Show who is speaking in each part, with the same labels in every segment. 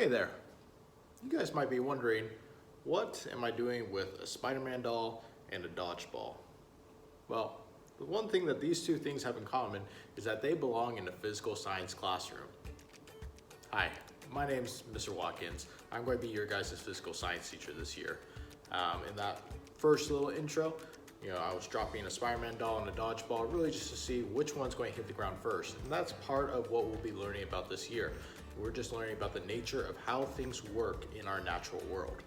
Speaker 1: Hey there. You guys might be wondering, what am I doing with a Spider-Man doll and a dodgeball? Well, the one thing that these two things have in common is that they belong in a physical science classroom. Hi, my name's Mr. Watkins. I'm going to be your guys' physical science teacher this year. In that first little intro, I was dropping a Spider-Man doll and a dodgeball really just to see which one's going to hit the ground first. And that's part of what we'll be learning about this year. We're just learning about the nature of how things work in our natural world.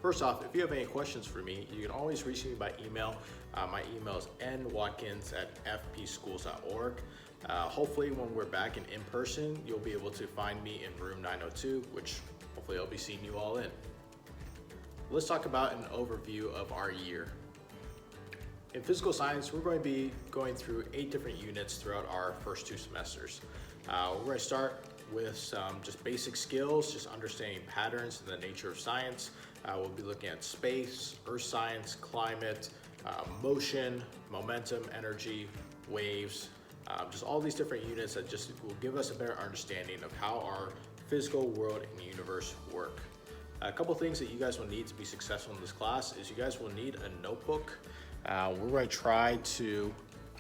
Speaker 1: First off, if you have any questions for me, you can always reach me by email. My email is nwatkins@fpschools.org. Hopefully when we're back in person, you'll be able to find me in room 902, which hopefully I'll be seeing you all in. Let's talk about an overview of our year. In physical science, we're going to be going through 8 different units throughout our first 2 semesters. We're going to start with some just basic skills, just understanding patterns and the nature of science. We'll be looking at space, earth science, climate, motion, momentum, energy, waves, just all these different units that just will give us a better understanding of how our physical world and universe work. A couple things that you guys will need to be successful in this class is you guys will need a notebook. We're going to try to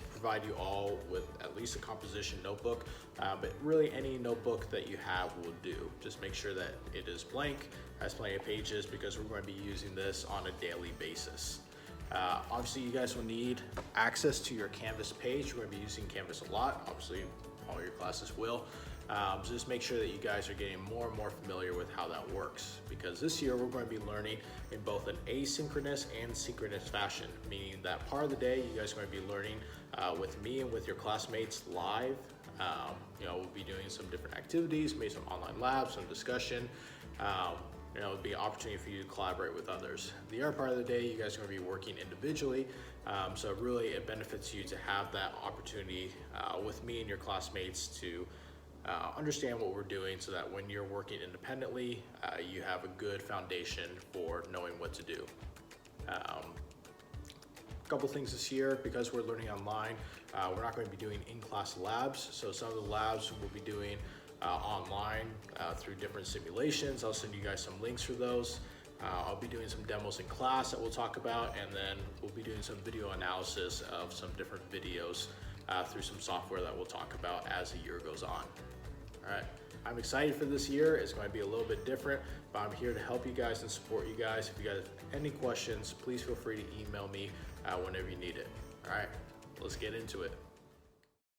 Speaker 1: provide you all with at least a composition notebook, but really any notebook that you have will do. Just make sure that it is blank, has plenty of pages, because we're going to be using this on a daily basis. Obviously you guys will need access to your Canvas page. We're going to be using Canvas a lot. Obviously all your classes will. So just make sure that you guys are getting more and more familiar with how that works, because this year we're going to be learning in both an asynchronous and synchronous fashion, meaning that part of the day you guys are going to be learning with me and with your classmates live. We'll be doing some different activities, maybe some online labs, some discussion. It'll be an opportunity for you to collaborate with others. The other part of the day, you guys are going to be working individually, so really it benefits you to have that opportunity with me and your classmates to understand what we're doing, so that when you're working independently, you have a good foundation for knowing what to do. A couple things this year, because we're learning online, we're not going to be doing in-class labs, so some of the labs we'll be doing online through different simulations. I'll send you guys some links for those. I'll be doing some demos in class that we'll talk about, and then we'll be doing some video analysis of some different videos through some software that we'll talk about as the year goes on. All right, I'm excited for this year. It's going to be a little bit different, but I'm here to help you guys and support you guys. If you guys have any questions, please feel free to email me whenever you need it. All right, let's get into it.